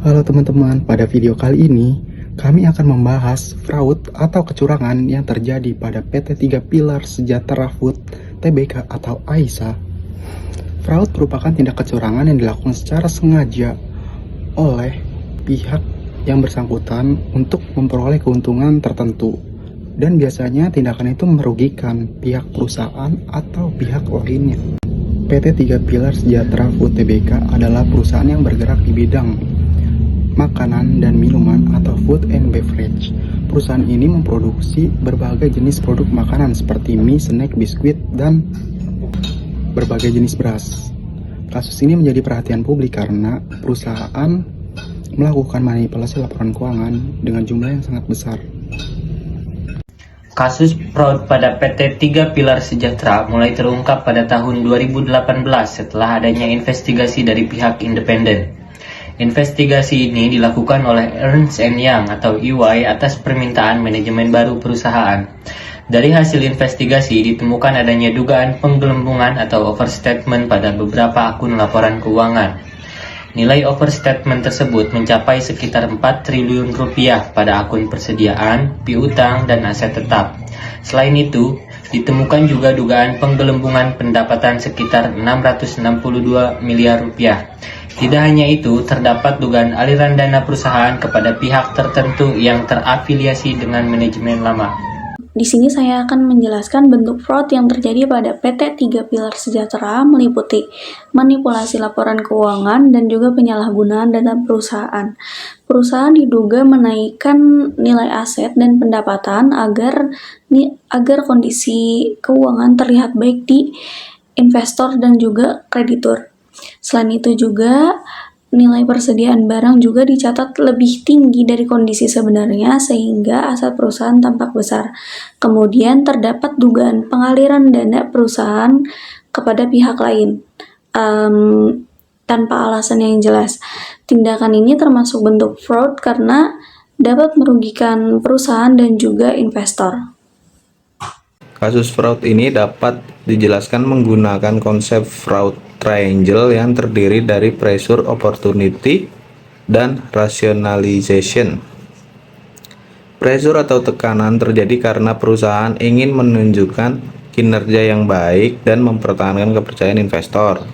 Halo teman-teman, pada video kali ini kami akan membahas fraud atau kecurangan yang terjadi pada PT 3 Pilar Sejahtera Food Tbk atau AISA. Fraud merupakan tindak kecurangan yang dilakukan secara sengaja oleh pihak yang bersangkutan untuk memperoleh keuntungan tertentu, dan biasanya tindakan itu merugikan pihak perusahaan atau pihak lainnya. PT 3 Pilar Sejahtera Food Tbk adalah perusahaan yang bergerak di bidang makanan dan minuman atau food and beverage. Perusahaan ini memproduksi berbagai jenis produk makanan seperti mie, snack, biskuit, dan berbagai jenis beras. Kasus ini menjadi perhatian publik karena perusahaan melakukan manipulasi laporan keuangan dengan jumlah yang sangat besar. Kasus fraud pada PT 3 Pilar Sejahtera mulai terungkap pada tahun 2018 setelah adanya investigasi dari pihak independen. Investigasi ini dilakukan oleh Ernst & Young atau EY atas permintaan manajemen baru perusahaan. Dari hasil investigasi ditemukan adanya dugaan penggelembungan atau overstatement pada beberapa akun laporan keuangan. Nilai overstatement tersebut mencapai sekitar 4 triliun rupiah pada akun persediaan, piutang, dan aset tetap. Selain itu, ditemukan juga dugaan penggelembungan pendapatan sekitar 662 miliar rupiah. Tidak hanya itu, terdapat dugaan aliran dana perusahaan kepada pihak tertentu yang terafiliasi dengan manajemen lama. Di sini saya akan menjelaskan bentuk fraud yang terjadi pada PT 3 Pilar Sejahtera meliputi manipulasi laporan keuangan dan juga penyalahgunaan dana perusahaan. Perusahaan diduga menaikkan nilai aset dan pendapatan agar kondisi keuangan terlihat baik di investor dan juga kreditur. Selain itu juga nilai persediaan barang juga dicatat lebih tinggi dari kondisi sebenarnya sehingga aset perusahaan tampak besar. Kemudian terdapat dugaan pengaliran dana perusahaan kepada pihak lain tanpa alasan yang jelas. Tindakan ini termasuk bentuk fraud karena dapat merugikan perusahaan dan juga investor. Kasus fraud ini dapat dijelaskan menggunakan konsep fraud triangle yang terdiri dari pressure, opportunity, dan rationalization. Pressure atau tekanan terjadi karena perusahaan ingin menunjukkan kinerja yang baik dan mempertahankan kepercayaan investor.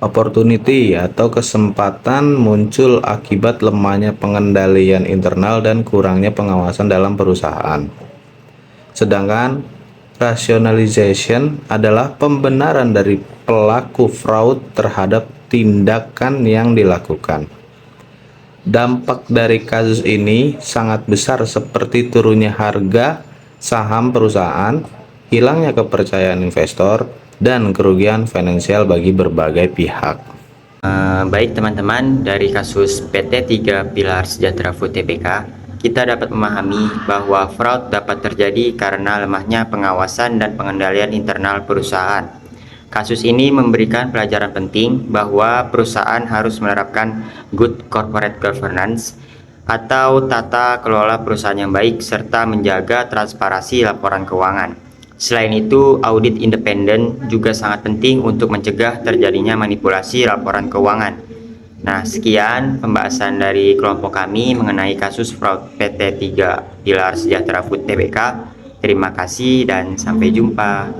Opportunity atau kesempatan muncul akibat lemahnya pengendalian internal dan kurangnya pengawasan dalam perusahaan. Sedangkan rationalization adalah pembenaran dari pelaku fraud terhadap tindakan yang dilakukan. Dampak dari kasus ini sangat besar seperti turunnya harga saham perusahaan, hilangnya kepercayaan investor, dan kerugian finansial bagi berbagai pihak. Baik teman-teman, dari kasus PT 3 Pilar Sejahtera Food Tbk, kita dapat memahami bahwa fraud dapat terjadi karena lemahnya pengawasan dan pengendalian internal perusahaan. Kasus ini memberikan pelajaran penting bahwa perusahaan harus menerapkan good corporate governance atau tata kelola perusahaan yang baik serta menjaga transparansi laporan keuangan. Selain itu, audit independen juga sangat penting untuk mencegah terjadinya manipulasi laporan keuangan. Nah, sekian pembahasan dari kelompok kami mengenai kasus fraud PT 3 Pilar Sejahtera Food Tbk. Terima kasih dan sampai jumpa.